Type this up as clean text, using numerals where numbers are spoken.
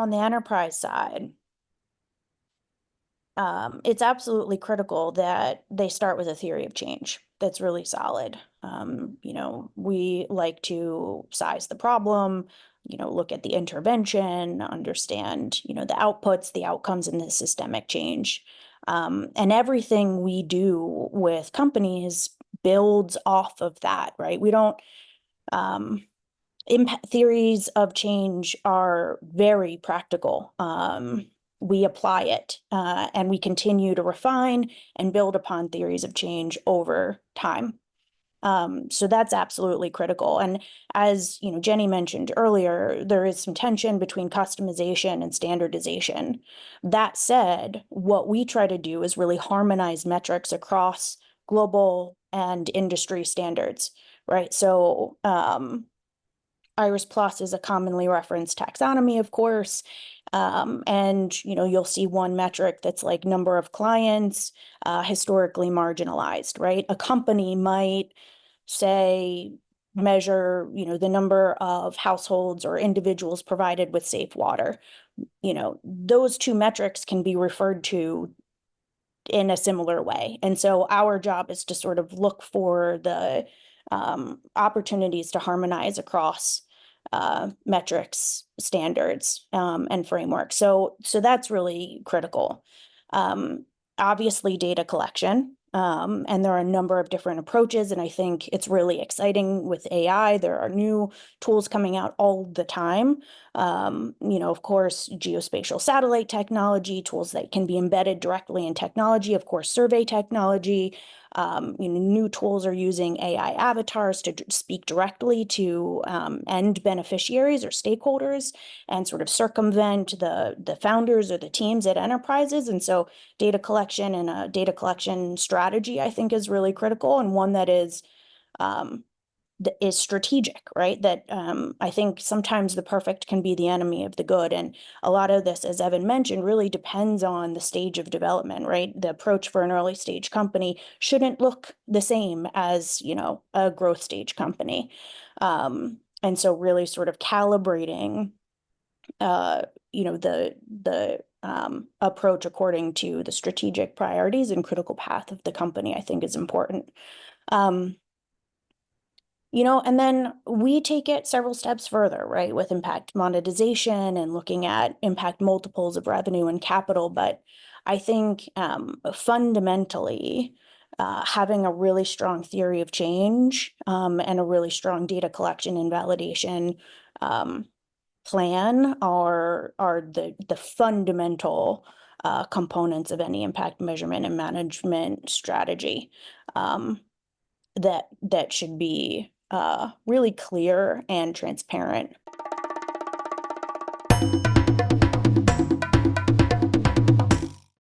on the enterprise side, it's absolutely critical that they start with a theory of change that's really solid. We like to size the problem, look at the intervention, understand, the outputs, the outcomes, and the systemic change. And everything we do with companies builds off of that, right? We don't, theories of change are very practical. We apply it and we continue to refine and build upon theories of change over time. So that's absolutely critical. And as Jenny mentioned earlier, there is some tension between customization and standardization. That said, what we try to do is really harmonize metrics across global and industry standards, right? So Iris Plus is a commonly referenced taxonomy, of course. And you'll see one metric that's like number of clients, historically marginalized, right? A company might say measure, the number of households or individuals provided with safe water. Those two metrics can be referred to in a similar way. And so our job is to sort of look for the opportunities to harmonize across metrics, standards, and frameworks. So that's really critical. Obviously, data collection. And there are a number of different approaches, and I think it's really exciting with AI. There are new tools coming out all the time. Of course, geospatial satellite technology, tools that can be embedded directly in technology, of course, survey technology. New tools are using AI avatars to speak directly to end beneficiaries or stakeholders and sort of circumvent the founders or the teams at enterprises. And so data collection and a data collection strategy, I think, is really critical, and one that is strategic, right? That I think sometimes the perfect can be the enemy of the good. And a lot of this, as Evan mentioned, really depends on the stage of development, right? The approach for an early stage company shouldn't look the same as, a growth stage company. And so really sort of calibrating, the approach according to the strategic priorities and critical path of the company, I think, is important. And then we take it several steps further, right, with impact monetization and looking at impact multiples of revenue and capital. But I think fundamentally, having a really strong theory of change and a really strong data collection and validation plan are the fundamental components of any impact measurement and management strategy that should be really clear and transparent.